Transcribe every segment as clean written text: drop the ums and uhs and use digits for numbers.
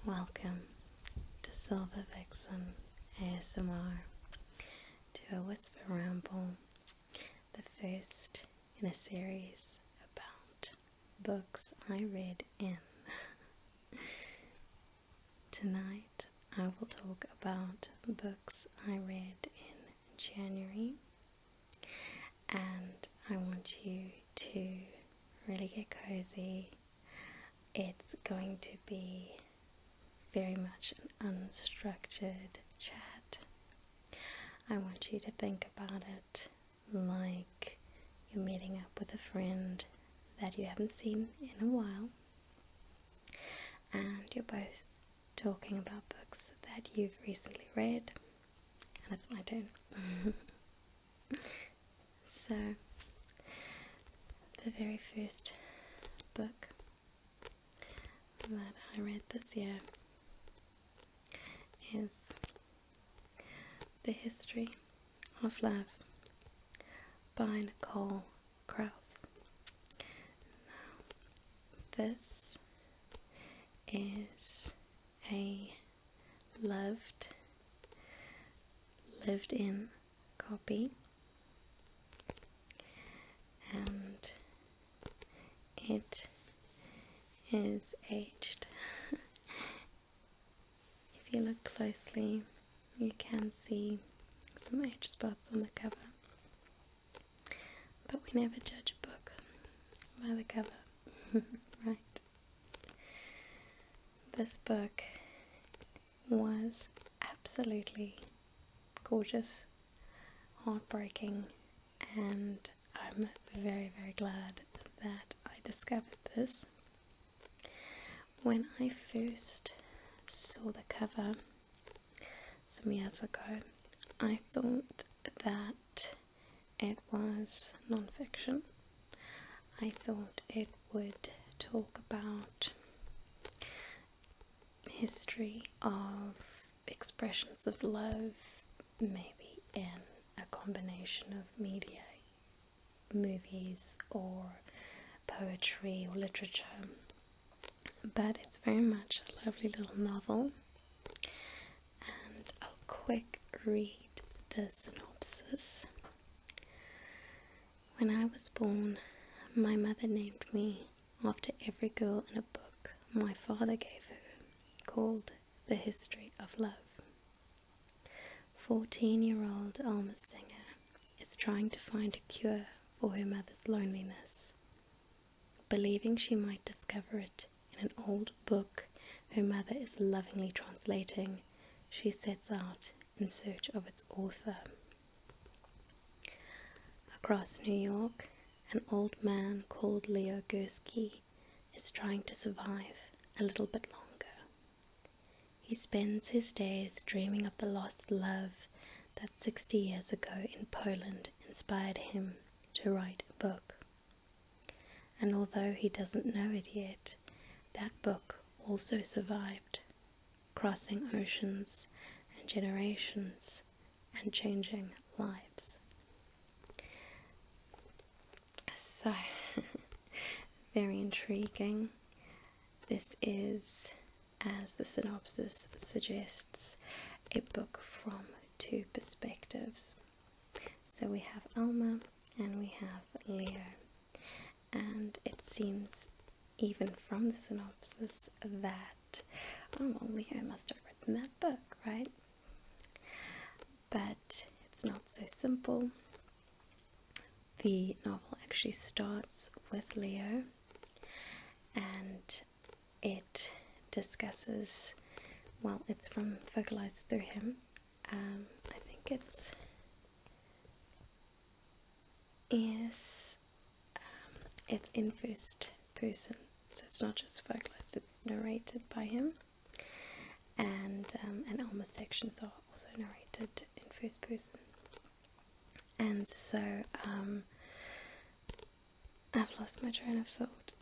Welcome to Silver Vixen ASMR, to a Whisper Ramble, the first in a series about books I read in. Tonight I will talk about books I read in January, and I want you to really get cozy. It's going to be very much an unstructured chat. I want you to think about it like you're meeting up with a friend that you haven't seen in a while, and you're both talking about books that you've recently read, and it's my turn. So, the very first book that I read this year is The History of Love by Nicole Krauss. Now, this is a lived-in copy, and it is aged. If you look closely, you can see some age spots on the cover, but we never judge a book by the cover, right? This book was absolutely gorgeous, heartbreaking, and I'm very, very glad that I discovered this. When I first saw the cover some years ago, I thought that it was non-fiction. I thought it would talk about history of expressions of love, maybe in a combination of media, movies or poetry or literature. But it's very much a lovely little novel, and I'll quick read the synopsis. When I was born, my mother named me after every girl in a book my father gave her, called The History of Love. 14-year-old Alma Singer is trying to find a cure for her mother's loneliness. Believing she might discover it in an old book her mother is lovingly translating, she sets out in search of its author. Across New York, an old man called Leo Gursky is trying to survive a little bit longer. He spends his days dreaming of the lost love that 60 years ago in Poland inspired him to write a book. And although he doesn't know it yet, that book also survived, crossing oceans and generations and changing lives. So, very intriguing. This is, as the synopsis suggests, a book from two perspectives. So we have Alma and we have Leo. And it seems, even from the synopsis, that, Leo must have written that book, right? But it's not so simple. The novel actually starts with Leo, and it discusses, it's focalized through him. I think it's in first person, so it's not just focalized, it's narrated by him, and Alma's sections are also narrated in first person. And so I've lost my train of thought.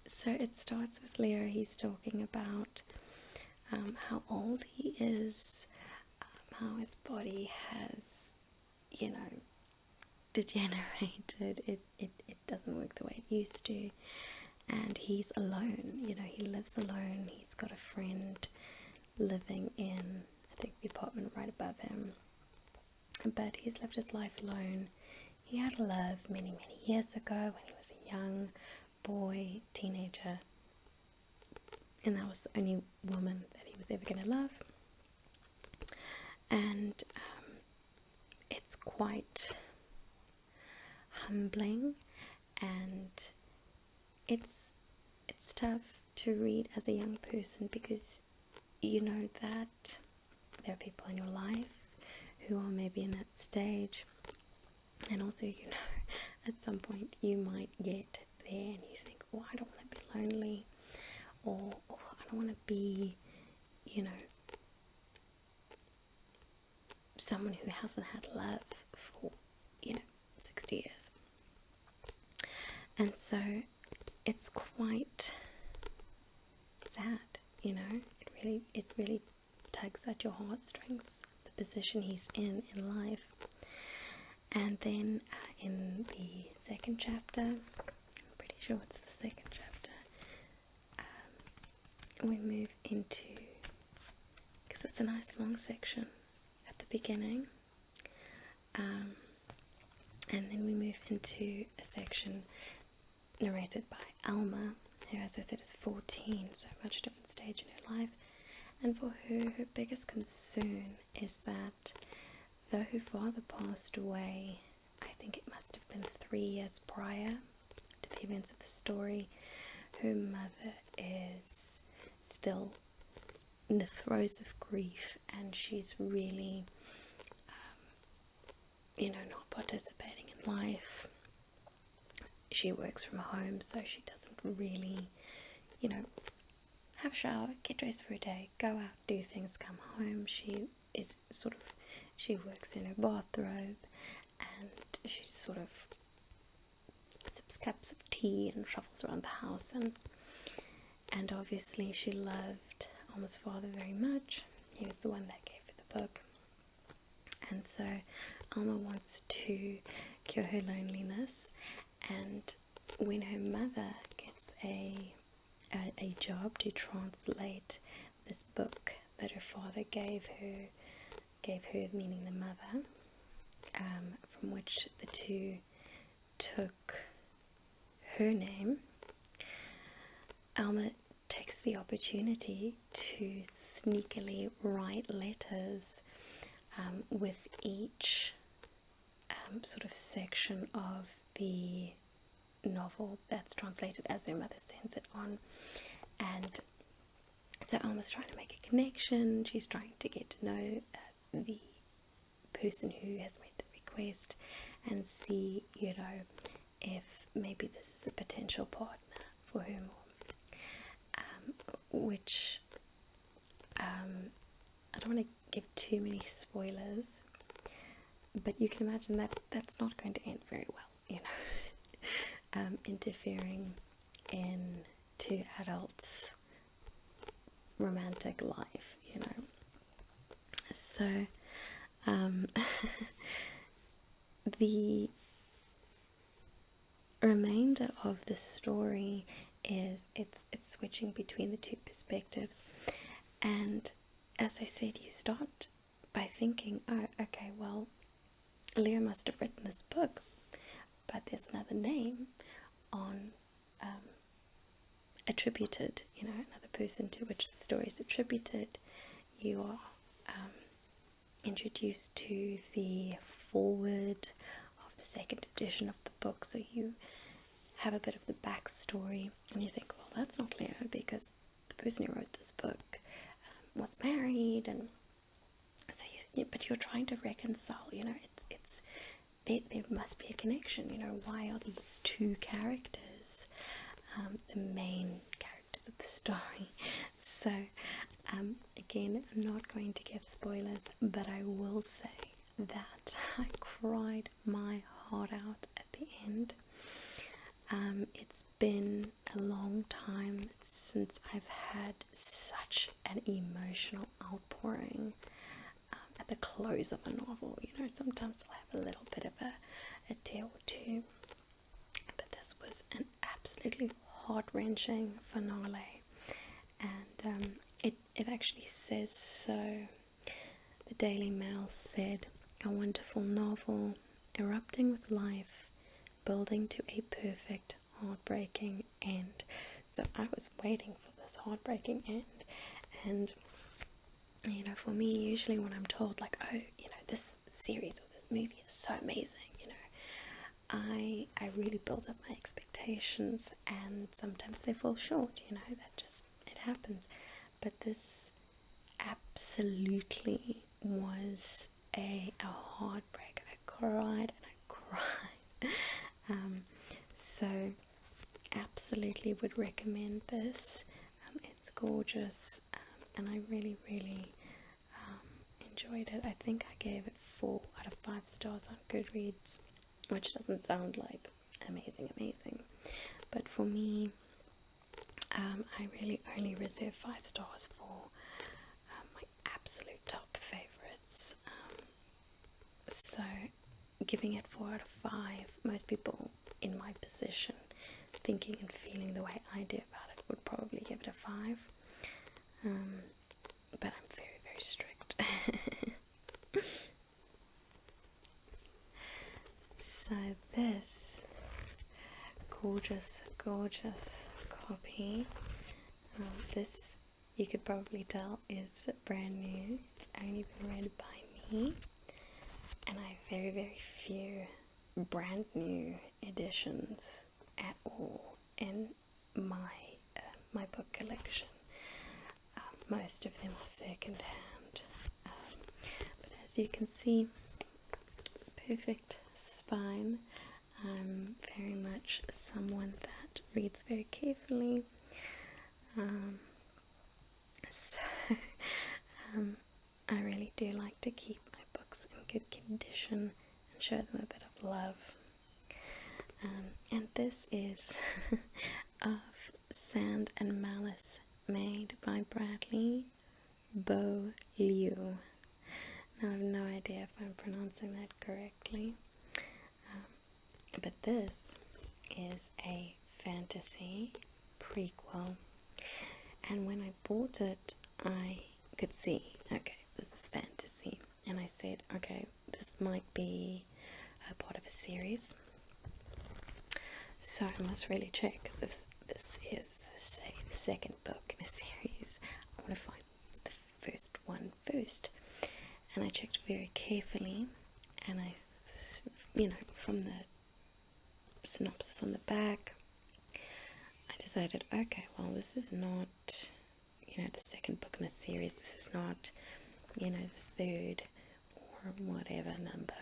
So it starts with Leo. He's talking about how old he is, how his body has, degenerated. It doesn't work the way it used to, and he's alone. You know, he lives alone. He's got a friend living in, I think, the apartment right above him, but he's lived his life alone. He had a love many years ago when he was a young boy, teenager, and that was the only woman that he was ever going to love. And it's quite humbling, and it's tough to read as a young person, because you know that there are people in your life who are maybe in that stage, and also, you know, at some point you might get there and you think, oh, I don't want to be lonely, or oh, I don't want to be, you know, someone who hasn't had love for, you know, 60 years. And so it's quite sad, you know. It really tugs at your heartstrings, the position he's in life. And then in the second chapter, I'm pretty sure it's the second chapter, we move into, because it's a nice long section at the beginning, and then we move into a section narrated by Alma, who, as I said, is 14, so much different stage in her life. And for her, her biggest concern is that though her father passed away, I think it must have been 3 years prior to the events of the story, her mother is still in the throes of grief, and she's really, you know, not participating in life. She works from home, so she doesn't really, you know, have a shower, get dressed for a day, go out, do things, come home. She is sort of, she works in her bathrobe, and she sort of sips cups of tea and shuffles around the house, and obviously she loved Alma's father very much. He was the one that gave her the book, and so Alma wants to cure her loneliness. And when her mother gets a job to translate this book that her father gave her, meaning the mother, from which the two took her name, Alma takes the opportunity to sneakily write letters with each sort of section of the novel that's translated as their mother sends it on. And so Alma's trying to make a connection. She's trying to get to know the person who has made the request, and see, you know, if maybe this is a potential partner for her mom, which I don't want to give too many spoilers, but you can imagine that that's not going to end very well, you know. Interfering in two adults' romantic life, you know. So the remainder of the story is it's switching between the two perspectives, and as I said, you start by thinking, oh, okay, well, Leo must have written this book, but there's another name on attributed, you know, another person to which the story is attributed. You are introduced to the foreword of the second edition of the book, so you have a bit of the backstory, and you think, well, that's not Leo, because the person who wrote this book was married, and so but you're trying to reconcile, you know, it's there must be a connection, you know. Why are these two characters the main characters of the story? So again, I'm not going to give spoilers, but I will say that I cried my heart out at the end. It's been a long time since I've had such an emotional outpouring at the close of a novel. You know, sometimes I'll have a little bit of a tear or two, but this was an absolutely heart-wrenching finale, and it actually says so. The Daily Mail said, "A wonderful novel, erupting with life, building to a perfect, heartbreaking end." So I was waiting for this heartbreaking end, and you know, for me, usually when I'm told like, oh, you know, this series or this movie is so amazing, you know, I really build up my expectations, and sometimes they fall short, you know, it happens. But this absolutely was a heartbreak. I cried and I cried. So absolutely would recommend this. It's gorgeous, and I really enjoyed it. I think I gave it 4 out of 5 stars on Goodreads, which doesn't sound like amazing, but for me, I really only reserve 5 stars for my absolute top favorites. So giving it 4 out of 5, most people in my position, thinking and feeling the way I do about it, would probably give it a 5. But I'm very strict. So this gorgeous copy, this, you could probably tell, is brand new. It's only been read by me, and I have very few brand new editions at all in my book collection. Most of them are second hand, but as you can see, perfect spine. I'm very much someone that reads very carefully, so I really do like to keep my books in good condition and show them a bit of love. And this is Of Sand and Malice, made by Bradley Beaulieu. Now I have no idea if I'm pronouncing that correctly, but this is a fantasy prequel, and when I bought it I could see, okay, this is fantasy, and I said, okay, this might be a part of a series, so I must really check, because if this is, say, the second book in a series, I want to find the first one first. And I checked very carefully, and I, you know, from the synopsis on the back, I decided, okay, well, this is not, you know, the second book in a series, this is not, you know, the third or whatever number.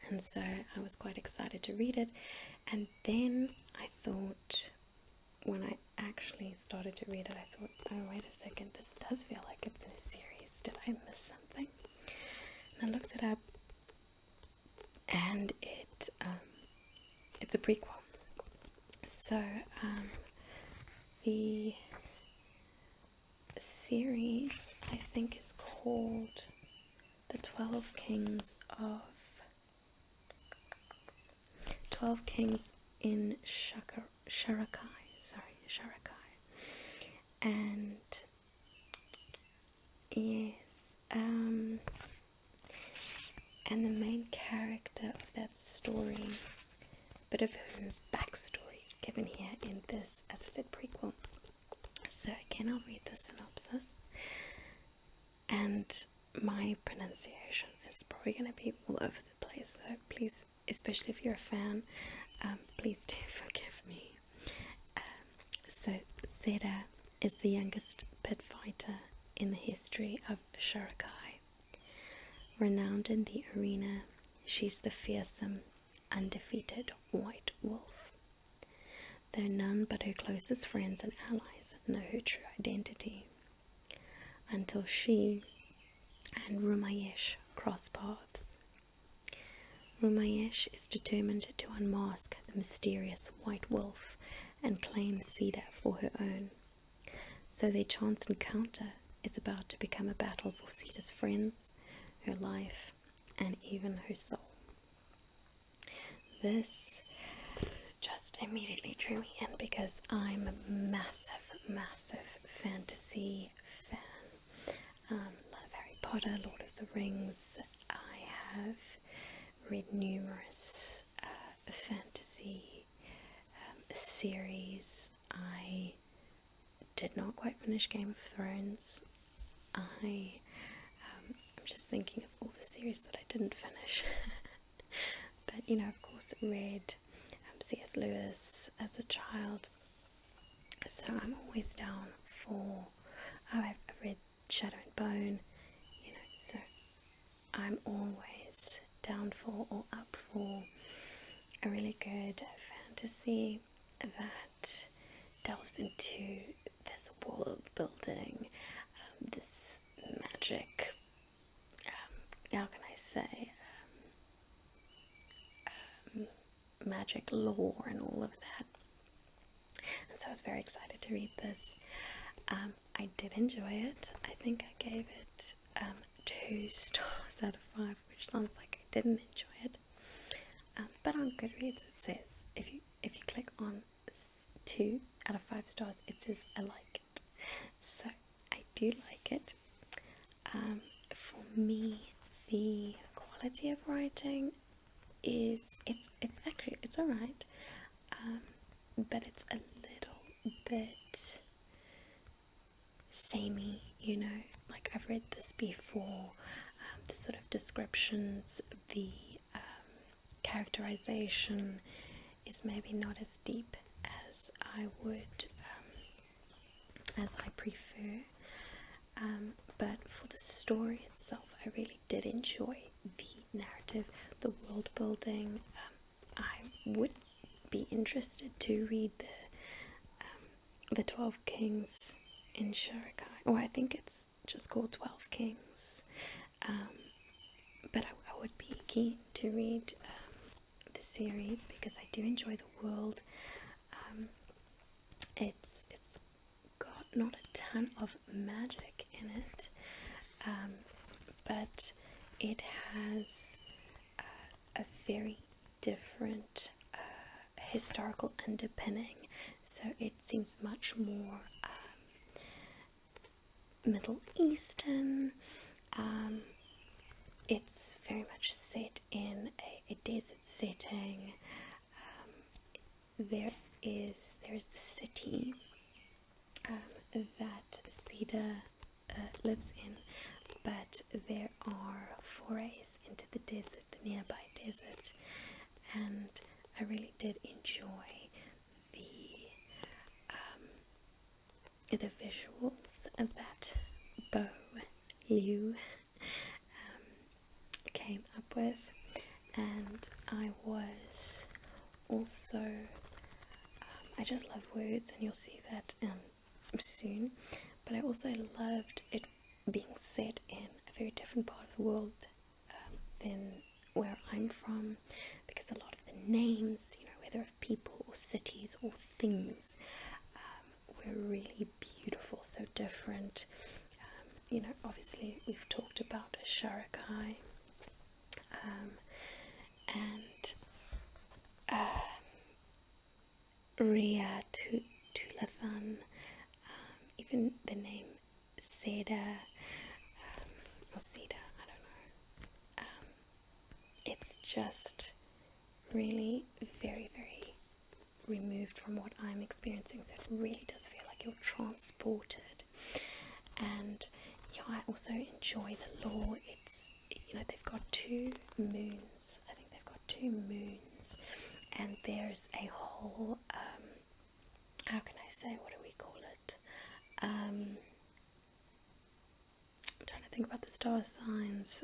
And so I was quite excited to read it, and then I thought, when I actually started to read it, I thought, oh, wait a second, this does feel like it's in a series. Did I miss something? And I looked it up, and it's a prequel. So the series, I think, is called The 12 Kings in Sharakai. And yes, and the main character of that story, a bit of her backstory is given here in this, as I said, prequel. So again, I'll read the synopsis, and my pronunciation is probably going to be all over the place, so please, especially if you're a fan, please do forgive me. So Zeta is the youngest pit fighter in the history of Sharakai. Renowned in the arena, she's the fearsome, undefeated White Wolf. Though none but her closest friends and allies know her true identity, until she and Rumayesh cross paths. Rumayesh is determined to unmask the mysterious White Wolf and claim Cedar for her own. So their chance encounter is about to become a battle for Cedar's friends, her life, and even her soul. This just immediately drew me in because I'm a massive fantasy fan. Love Harry Potter, Lord of the Rings. I have read numerous fantasy series. I did not quite finish Game of Thrones. I'm just thinking of all the series that I didn't finish. But, you know, of course, read C.S. Lewis as a child. So I'm always down for... Oh, I've read Shadow and Bone, you know, so I'm always down for or up for a really good fantasy that delves into this world building, this magic, how can I say, magic lore and all of that. And so I was very excited to read this. I did enjoy it. I think I gave it 2 stars out of 5, which sounds like I didn't enjoy it. But on Goodreads it says, if you click on 2 out of 5 stars, it says I like it. So I do like it. For me, the quality of writing is it's alright, but it's a little bit samey, you know. Like, I've read this before. The sort of descriptions, the characterization is maybe not as deep as I would, as I prefer. But for the story itself, I really did enjoy the narrative, the world building. I would be interested to read the 12 Kings in Shurikai, or I think it's just called 12 Kings. But I would be keen to read the series because I do enjoy the world. It's got not a ton of magic in it, but it has a very different historical underpinning, so it seems much more Middle Eastern. It's very much set in a desert setting. There is the city that Cedar lives in, but there are forays into the desert, the nearby desert, and I really did enjoy the visuals that Bo Liu came up with, and I was also I just love words, and you'll see that soon, but I also loved it being set in a very different part of the world than where I'm from, because a lot of the names, you know, whether of people or cities or things, were really beautiful, so different. You know, obviously we've talked about Shurikai, and Ria Tulathan, even the name Seda, or Cedar, I don't know. It's just really very, very removed from what I'm experiencing, so it really does feel like you're transported. And yeah, I also enjoy the lore. It's, you know, they've got 2 moons. I think they've got 2 moons, and there's a whole how can I say, what do we call it? I'm trying to think about the star signs,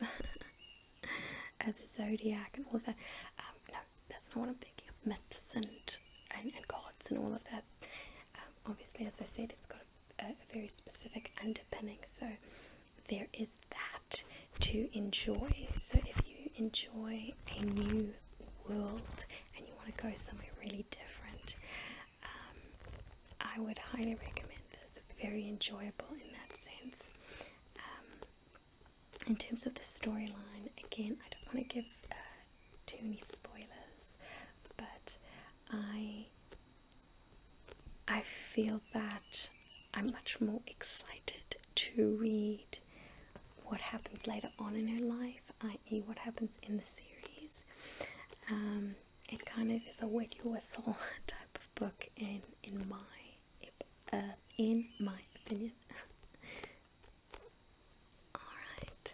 the zodiac and all of that. No, that's not what I'm thinking of. Myths and gods and all of that. Obviously, as I said, it's got a very specific underpinning, so there is that to enjoy. So if you enjoy a new world and you want to go somewhere really different, I would highly recommend this. Very enjoyable in that sense. In terms of the storyline, again, I don't want to give too many spoilers, but I feel that I'm much more excited to read what happens later on in her life, i.e. what happens in the series. It kind of is a wet your whistle type of book in my opinion. Alright,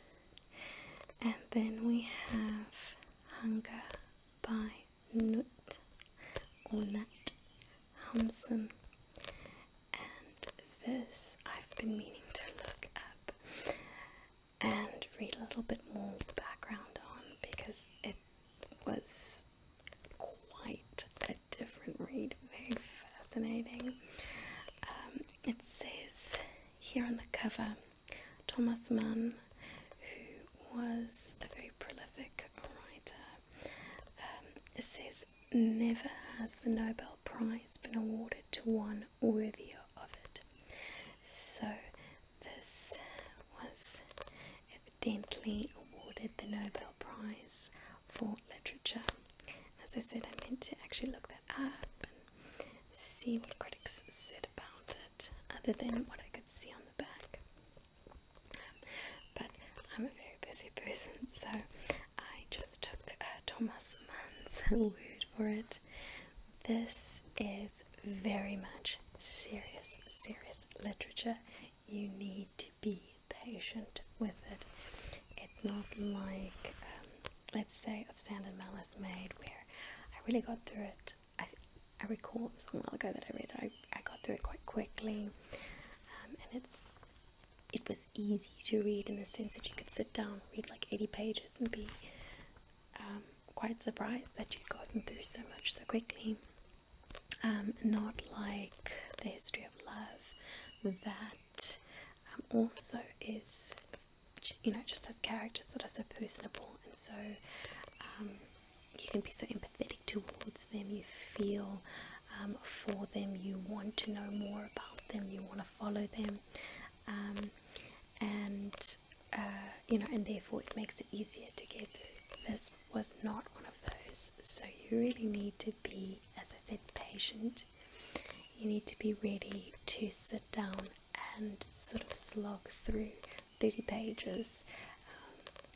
and then we have Hunger by Nut Hamsun, and this I've been meaning to look up and read a little bit more background on, because it was quite a different read, very fascinating. It says here on the cover, Thomas Mann, who was a very prolific writer, it says, never has the Nobel Prize been awarded to one worthier of it. So this was evidently awarded the Nobel Prize for literature. As I said, I meant to actually look that up and see what critics said about it, other than what I could see on the back. But I'm a very busy person, so I just took Thomas Mann's word for it. This is very much serious literature. You need to be patient with it. It's not like, let's say, of Sand and Malice Made, where I really got through it. I recall it was a while ago that I read it. I got through it quite quickly, and it was easy to read in the sense that you could sit down, read like 80 pages and be quite surprised that you'd gotten through so much so quickly. Not like The History of Love, that also is, just has characters that are so personable, and so you can be so empathetic towards them. You feel for them, you want to know more about them, you want to follow them, and therefore it makes it easier to get through. This was not one of those, so you really need to be, as I said, patient. You need to be ready to sit down and sort of slog through 30 pages,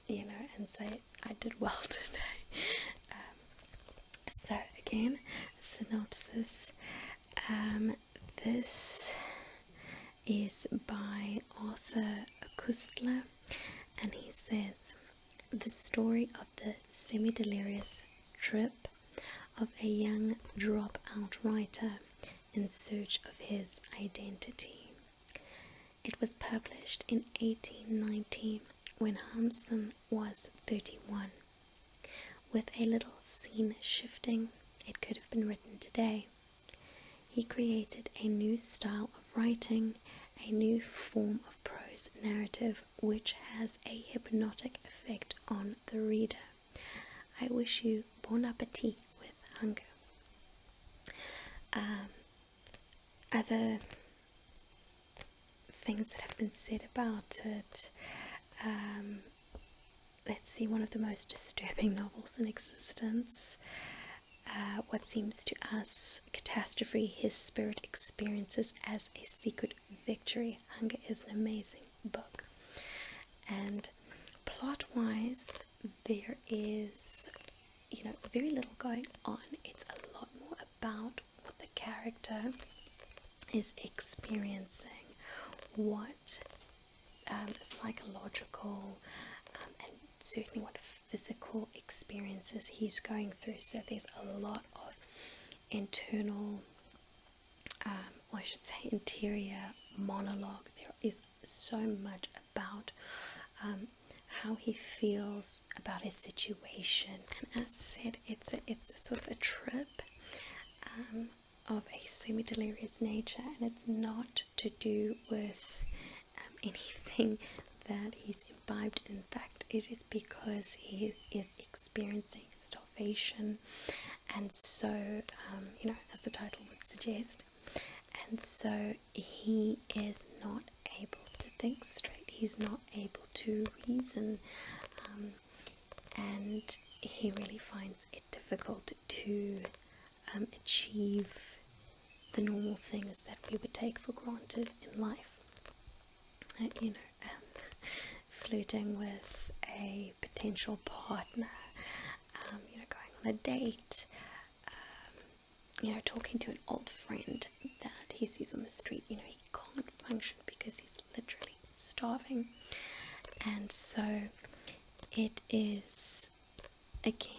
and say, I did well today. So again, synopsis. This is by Arthur Kustler, and he says, the story of the semi-delirious trip of a young dropout writer in search of his identity. It was published in 1890 when Hamsun was 31. With a little scene shifting, it could have been written today. He created a new style of writing, a new form of prose narrative which has a hypnotic effect on the reader. I wish you bon appetit with Hunger. Other things that have been said about it, let's see, one of the most disturbing novels in existence. What seems to us catastrophe, his spirit experiences as a secret victory. Hunger is an amazing book. And plot-wise, there is, very little going on. It's a lot more about what the character is experiencing, what psychological and certainly what physical experiences he's going through. So there's a lot of internal, or I should say interior monologue. There is so much about how he feels about his situation, and as said, it's a sort of a trip of a semi-delirious nature, and it's not to do with anything that he's imbibed. In fact, it is because he is experiencing starvation, and so as the title would suggest, and so he is not able to think straight, he's not able to reason, and he really finds it difficult to achieve the normal things that we would take for granted in life. Flirting with a potential partner, going on a date, talking to an old friend that he sees on the street. He can't function because he's literally starving. And so it is, again,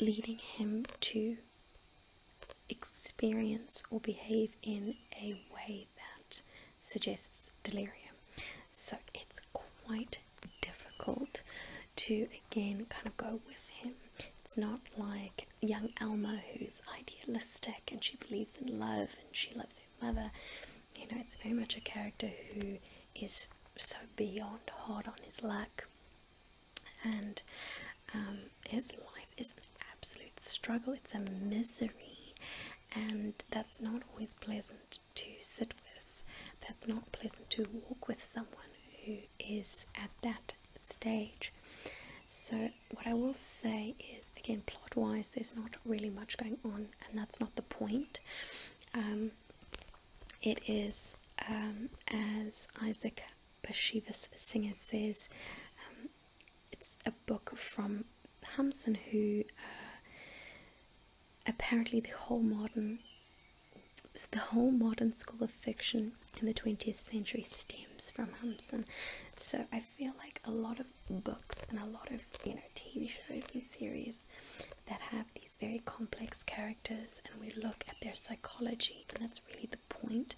leading him to experience or behave in a way that suggests delirium. So it's quite difficult to, again, kind of go with him. It's not like young Alma, who's idealistic and she believes in love and she loves her mother. It's very much a character who is so beyond hard on his luck, and his life is an absolute struggle. It's a misery, and that's not always pleasant to sit with. That's not pleasant to walk with someone who is at that stage. So what I will say is, again, plot-wise, there's not really much going on, and that's not the point. It is, as Isaac Bashevis Singer says, it's a book from Hamsun, who apparently the whole modern school of fiction in the 20th century stems from Hamsun. So I feel like a lot of books and a lot of TV shows and series that have these very complex characters, and we look at their psychology, and that's really the point,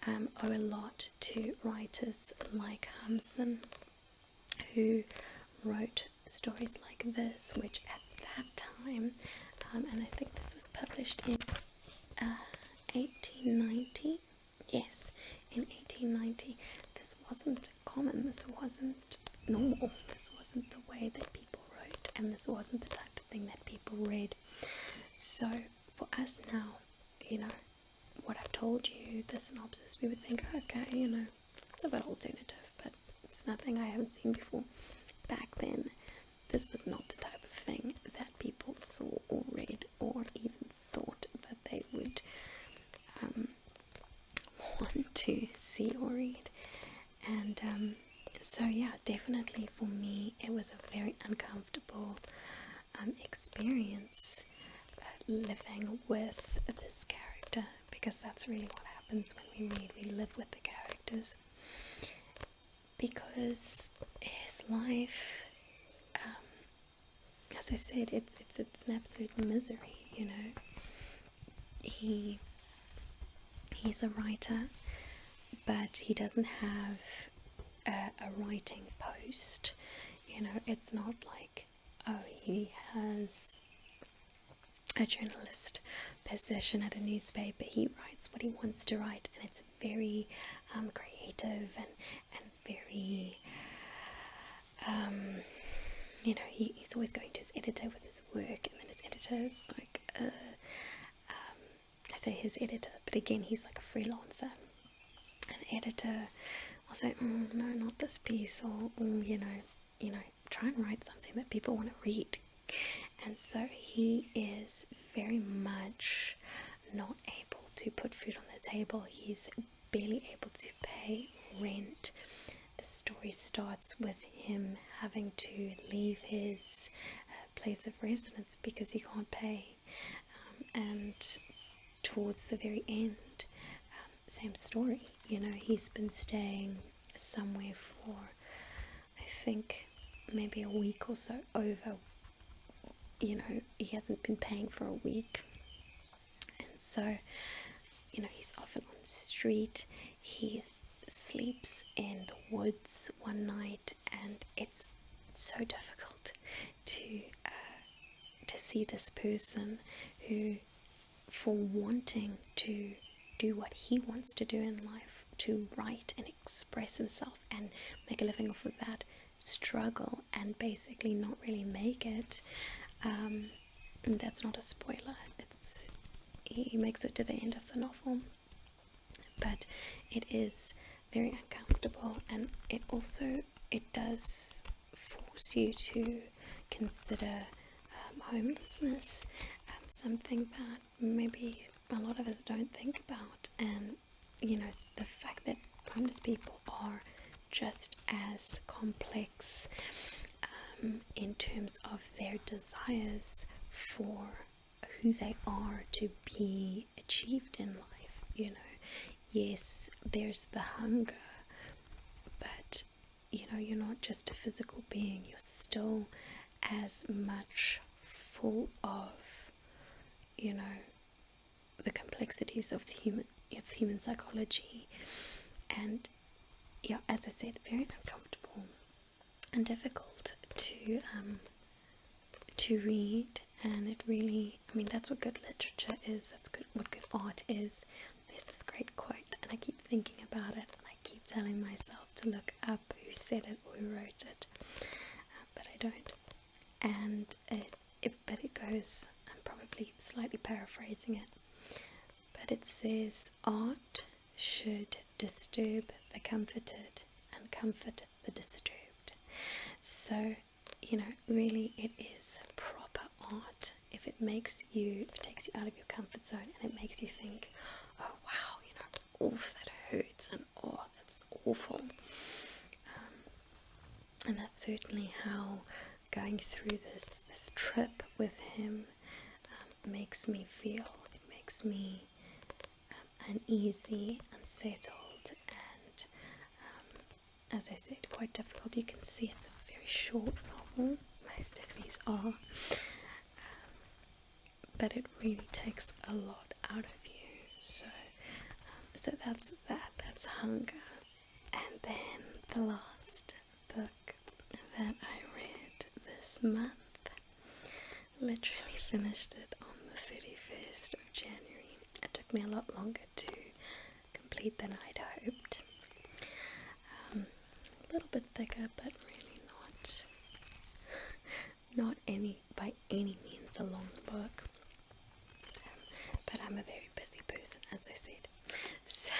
owe a lot to writers like Hamsun, who wrote stories like this, which at that time, and I think this was published in 1890. Yes, in 1890. This wasn't common, this wasn't normal, this wasn't the way that people wrote, and this wasn't the type of thing that people read. So for us now, what I've told you, the synopsis, we would think, okay, it's a bit alternative, but it's nothing I haven't seen before. Back then, this was not the type of thing that people saw or read or even thought that they would want to see or read. And so yeah, definitely for me it was a very uncomfortable experience living with this character, because that's really what happens when we read. We live with the characters, because his life, as I said, it's an absolute misery. He's a writer, but he doesn't have a writing post. It's not like, he has a journalist position at a newspaper. He writes what he wants to write, and it's very creative and very he's always going to his editor with his work, and then his editor is like I say his editor, but again, he's like a freelancer. An editor will say, no, not this piece, or try and write something that people want to read. And so he is very much not able to put food on the table. He's barely able to pay rent. The story starts with him having to leave his place of residence because he can't pay. And towards the very end, same story. He's been staying somewhere for, I think, maybe a week or so over. He hasn't been paying for a week. And so, he's often on the street. He sleeps in the woods one night, and it's so difficult to see this person who, for wanting to do what he wants to do in life, to write and express himself and make a living off of that, struggle and basically not really make it. And that's not a spoiler. He makes it to the end of the novel, but it is very uncomfortable, and it does force you to consider homelessness, something that maybe a lot of us don't think about. And you know, the fact that homeless people are just as complex in terms of their desires for who they are to be achieved in life. You know, yes, there's the hunger, but you know, you're not just a physical being, you're still as much full of, you know, the complexities of human psychology. And yeah, as I said, very uncomfortable and difficult to read. And it really, I mean, that's what good literature is, that's what good art is. There's this great quote, and I keep thinking about it, and I keep telling myself to look up who said it or who wrote it, but I don't. And but it goes, I'm probably slightly paraphrasing it, but it says, art should disturb the comforted and comfort the disturbed. So, you know, really it is proper art if it takes you out of your comfort zone, and it makes you think, oh wow, you know, oof, that hurts, and oh, that's awful. And that's certainly how going through this trip with him makes me feel. It makes me uneasy, unsettled, and as I said, quite difficult. You can see it's a very short novel, most of these are, but it really takes a lot out of you. So that's Hunger. And then the last book that I read this month, literally finished it on the 31st of January. It took me a lot longer to complete than I'd hoped. A little bit thicker, but really not by any means a long book. But I'm a very busy person, as I said. So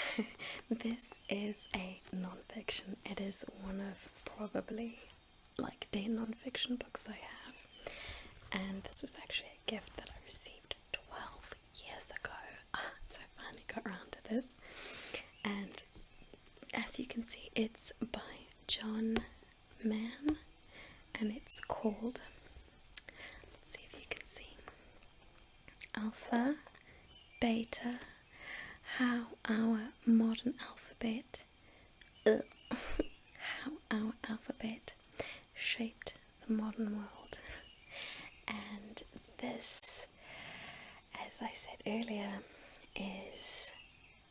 this is a non-fiction. It is one of probably like 10 non-fiction books I have. And this was actually a gift that I received 12 years ago. So I finally got around to this. And as you can see, it's by John Mann, and it's called, let's see if you can see, Alpha, Beta, How Our Modern Alphabet How Our Alphabet Shaped the Modern World. And this, as I said earlier, is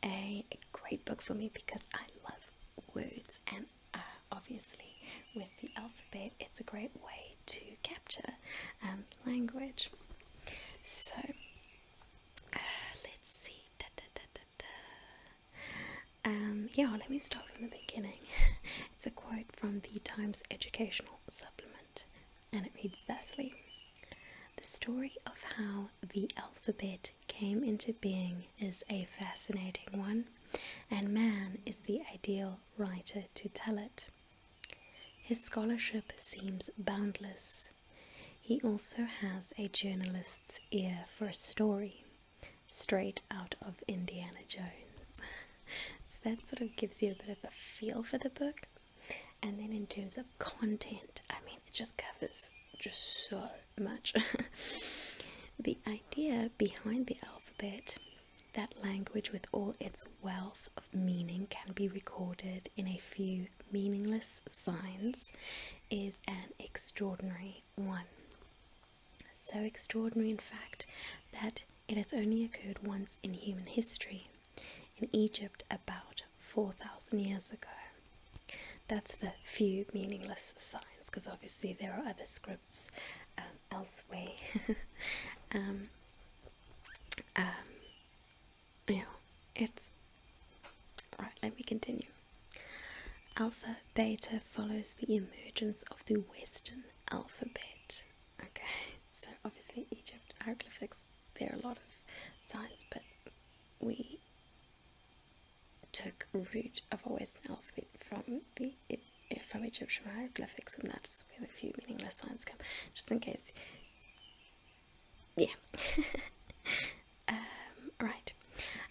a great book for me because I love words, and obviously with the alphabet it's a great way to capture language. So let's see, yeah, let me start from the beginning. It's a quote from the Times Educational Supplement, and it reads thusly: "The story of how the alphabet came into being is a fascinating one, and man is the ideal writer to tell it. His scholarship seems boundless. He also has a journalist's ear for a story, straight out of Indiana Jones." So that sort of gives you a bit of a feel for the book. And then in terms of content, I mean, it just covers just so much. The idea behind the alphabet, that language with all its wealth of meaning can be recorded in a few meaningless signs, is an extraordinary one. So extraordinary, in fact, that it has only occurred once in human history, in Egypt about 4,000 years ago. That's the few meaningless signs, because obviously there are other scripts elsewhere. Yeah, it's right. Let me continue. Alpha, Beta follows the emergence of the Western alphabet. Okay, so obviously Egypt hieroglyphics. There are a lot of signs, but we took root of our Western alphabet from Egyptian hieroglyphics, and that's where the few meaningless signs come. Just in case, yeah. Right.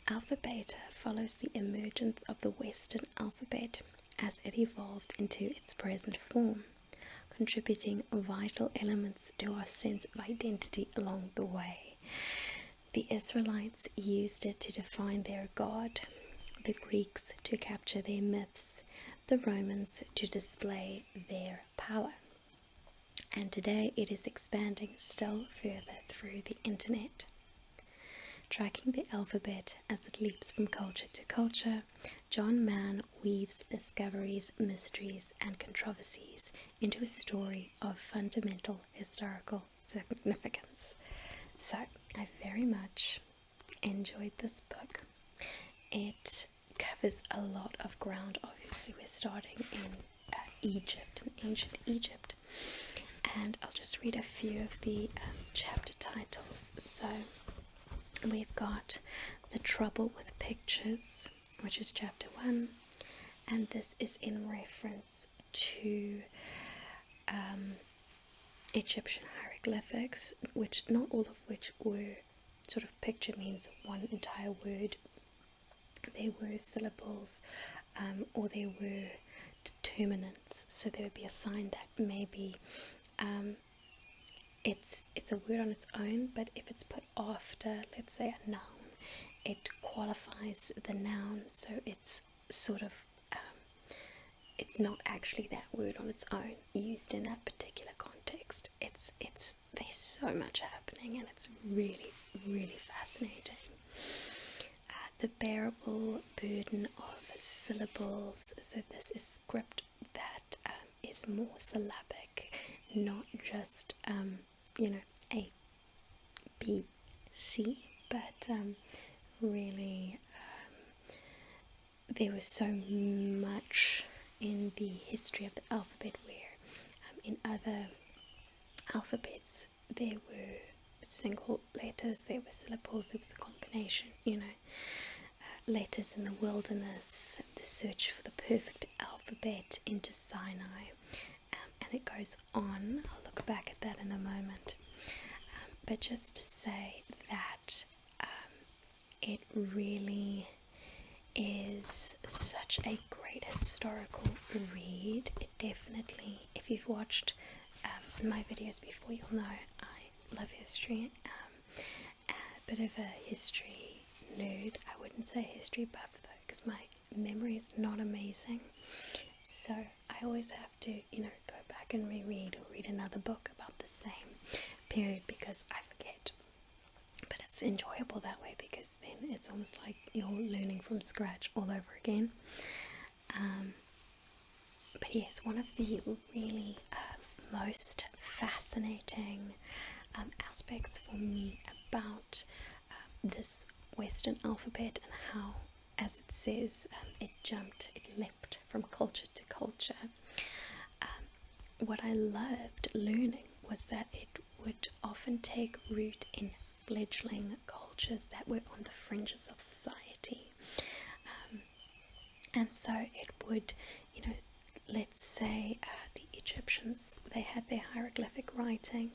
Alpha Beta follows the emergence of the Western alphabet as it evolved into its present form, contributing vital elements to our sense of identity along the way. The Israelites used it to define their god, the Greeks to capture their myths, the Romans to display their power. And today it is expanding still further through the internet. Tracking the alphabet as it leaps from culture to culture, John Mann weaves discoveries, mysteries, and controversies into a story of fundamental historical significance. So, I very much enjoyed this book. It covers a lot of ground. Obviously, we're starting in Egypt, in ancient Egypt. And I'll just read a few of the chapter titles. So, we've got The Trouble with Pictures, which is chapter 1, and this is in reference to Egyptian hieroglyphics, which not all of which were sort of picture means one entire word. There were syllables, or there were determinants, so there would be a sign that maybe it's a word on its own, but if it's put after, let's say, a noun, it qualifies the noun, so it's sort of it's not actually that word on its own used in that particular context. It's there's so much happening, and it's really, really fascinating. The bearable burden of syllables, so this is script that is more syllabic, not just A, B, C, but really there was so much in the history of the alphabet where in other alphabets there were single letters, there were syllables, there was a combination, letters in the wilderness, the search for the perfect alphabet into Sinai, and it goes on. I'll look back at that in a moment, but just to say that it really is such a great historical read. It definitely, if you've watched my videos before, you'll know I love history. A bit of a history nerd. I wouldn't say history buff though, because my memory is not amazing. So I always have to, go back and reread or read another book about the same period because I forget. But it's enjoyable that way because then it's almost like you're learning from scratch all over again. But yes, one of the really most fascinating aspects for me about this Western alphabet and how, as it says, it leapt from culture to culture. What I loved learning was that it would often take root in fledgling cultures that were on the fringes of society. And so it would, let's say the Egyptians, they had their hieroglyphic writing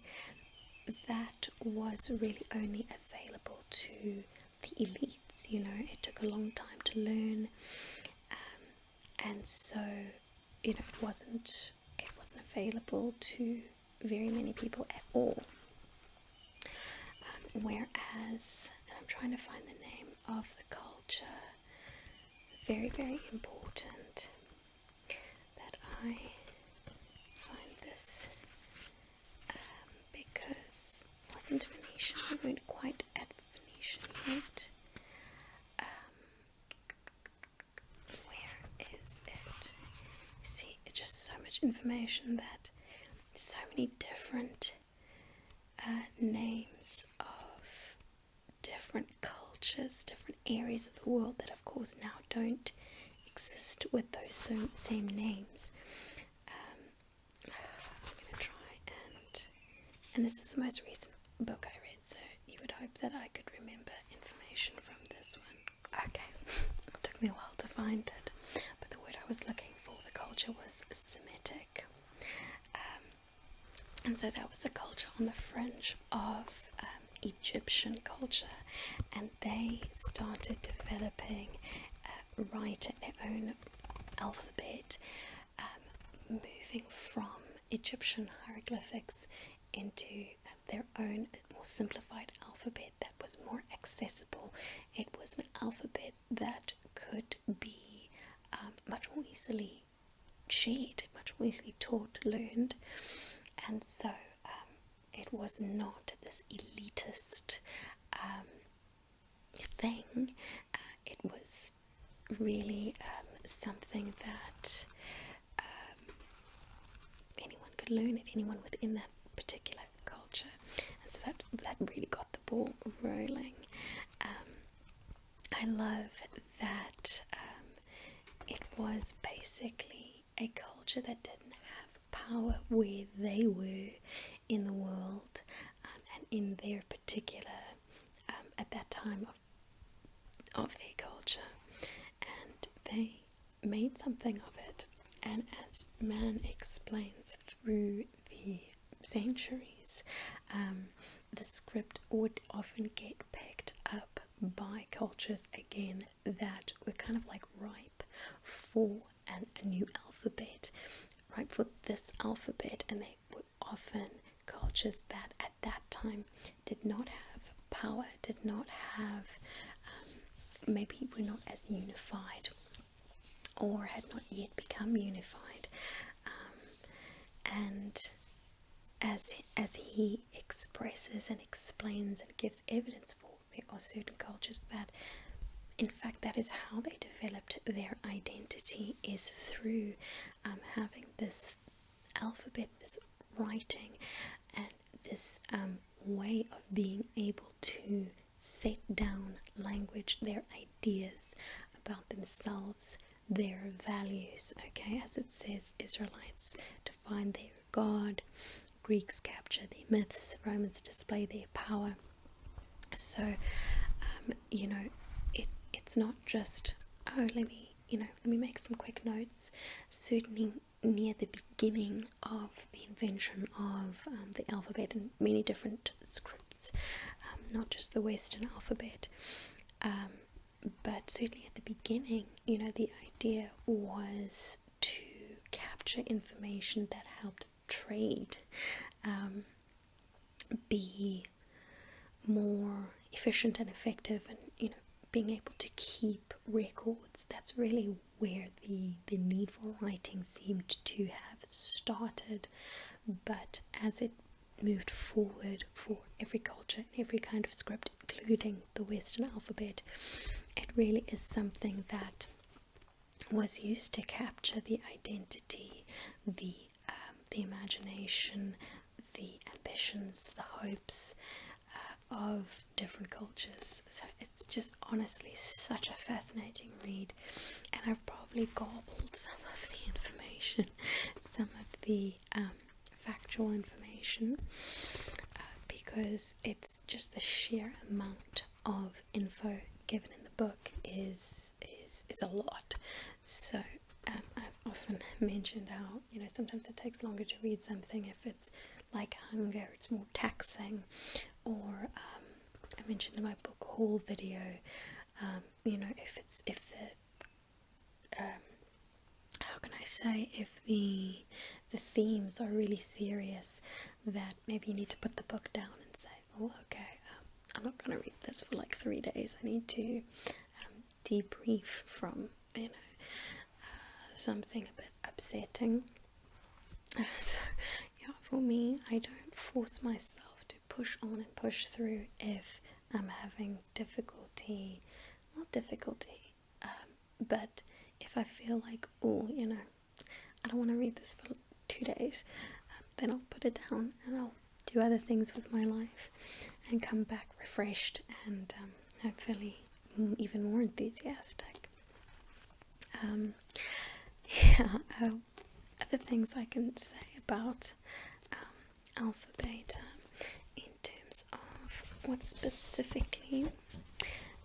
that was really only available to the elites. It took a long time to learn, and so it wasn't available to very many people at all. Whereas, and I'm trying to find the name of the culture, very, very important that I find this, because it wasn't Phoenician. We weren't quite at Phoenician yet. Where is it? See, it's just so much information that so many different names of different cultures, different areas of the world that of course now don't exist with those same names. I'm going to try and this is the most recent book I read, so you would hope that I could remember information from this one. Okay, it took me a while to find it, but the word I was looking for, the culture, was Semitic. And so that was the culture on the fringe of Egyptian culture, and they started developing, writing their own alphabet, moving from Egyptian hieroglyphics into their own more simplified alphabet that was more accessible. It was an alphabet that could be much more easily shared, much more easily taught, learned, and so it was not this elitist thing. It was really something that anyone could learn it, anyone within that particular culture, and so that really got the ball rolling. I love that it was basically a culture that didn't have power where they were in the world, and in their particular at that time of their culture, and they made something of it. And as man explains, through the centuries, the script would often get picked up by cultures again that were kind of like ripe for a new alphabet, ripe for this alphabet, and they were often cultures that at that time did not have power, did not have, maybe were not as unified, or had not yet become unified, and as he expresses and explains and gives evidence for, there are certain cultures that, in fact, that is how they developed their identity, is through having this alphabet, this writing, and this way of being able to set down language, their ideas about themselves, their values. Okay, as it says, Israelites define their God, Greeks capture their myths, Romans display their power. So it's not just, oh, let me make some quick notes. Certainly near the beginning of the invention of the alphabet and many different scripts, not just the Western alphabet, but certainly at the beginning, the idea was to capture information that helped trade be more efficient and effective, and being able to keep records. That's really where the need for writing seemed to have started. But as it moved forward for every culture and every kind of script, including the Western alphabet, it really is something that was used to capture the identity, the imagination, the ambitions, the hopes of different cultures. So it's just honestly such a fascinating read, and I've probably gobbled some of the information, some of the factual information, because it's just the sheer amount of info given in the book is a lot. So I've often mentioned how sometimes it takes longer to read something if it's like hunger, it's more taxing, or I mentioned in my book haul video, if the themes are really serious, that maybe you need to put the book down and say, oh, okay, I'm not going to read this for like 3 days. I need to debrief from something a bit upsetting. So yeah, for me, I don't force myself to push on and push through if I'm having but if I feel like, I don't want to read this for 2 days, then I'll put it down and I'll do other things with my life and come back refreshed and hopefully even more enthusiastic. Other things I can say about Alpha Beta in terms of what specifically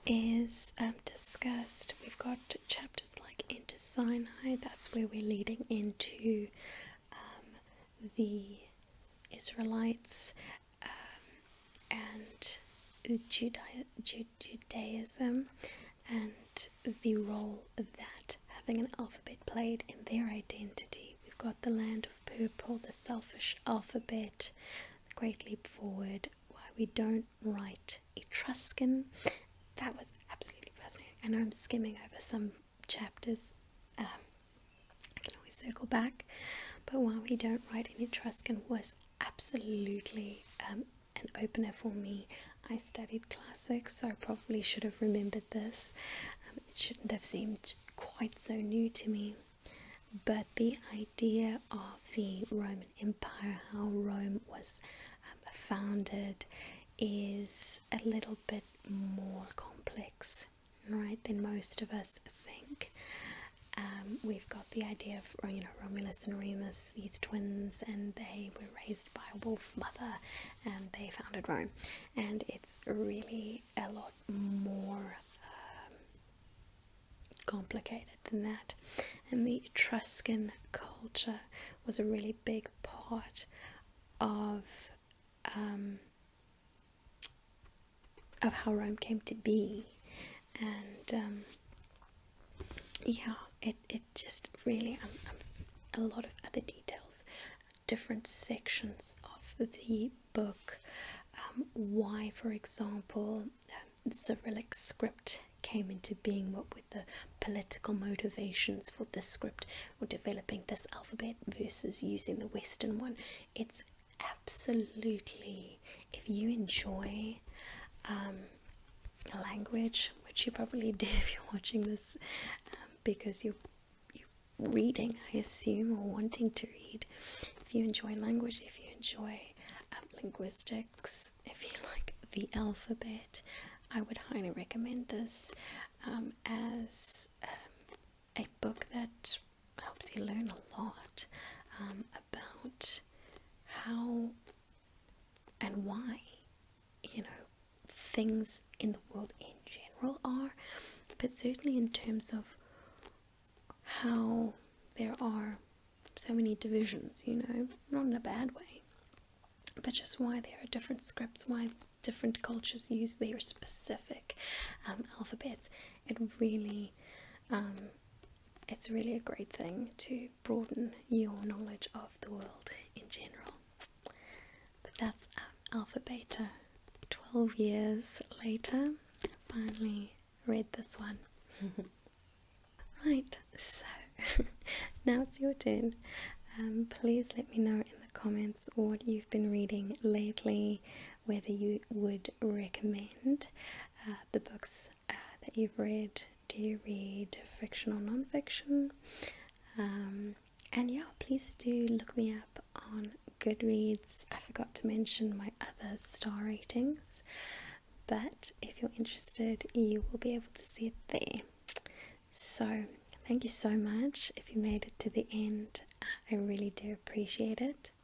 is discussed. We've got chapters like into Sinai. That's where we're leading into the Israelites, and Judaism and the role that having an alphabet played in their identity. We've got the land of purple, the selfish alphabet, the great leap forward, why we don't write Etruscan. That was absolutely fascinating. I know I'm skimming over some chapters. I can always circle back, but why we don't write in Etruscan was absolutely an opener for me. I studied classics, so I probably should have remembered this. It shouldn't have seemed quite so new to me. But the idea of the Roman Empire, how Rome was founded, is a little bit more complex, right, than most of us think. We've got the idea of, Romulus and Remus, these twins, and they were raised by a wolf mother, and they founded Rome. And it's really a lot more complicated than that. And the Etruscan culture was a really big part of how Rome came to be. And it just really, a lot of other details, different sections of the book, why, for example, Cyrillic script came into being, what were the political motivations for this script, or developing this alphabet versus using the Western one. It's absolutely, if you enjoy language, which you probably do if you're watching this, because you're reading, I assume, or wanting to read. If you enjoy language, if you enjoy linguistics, if you like the alphabet, I would highly recommend this as a book that helps you learn a lot about how and why, things in the world in general are, but certainly in terms of how there are so many divisions, not in a bad way, but just why there are different scripts, why different cultures use their specific alphabets. It's really a great thing to broaden your knowledge of the world in general. But that's Alphabeta. 12 years later, I finally read this one. Right, so now it's your turn. Please let me know in the comments what you've been reading lately, whether you would recommend the books that you've read. Do you read fiction or non-fiction? And yeah, please do look me up on Goodreads. I forgot to mention my other star ratings, but if you're interested, you will be able to see it there. So thank you so much if you made it to the end. I really do appreciate it.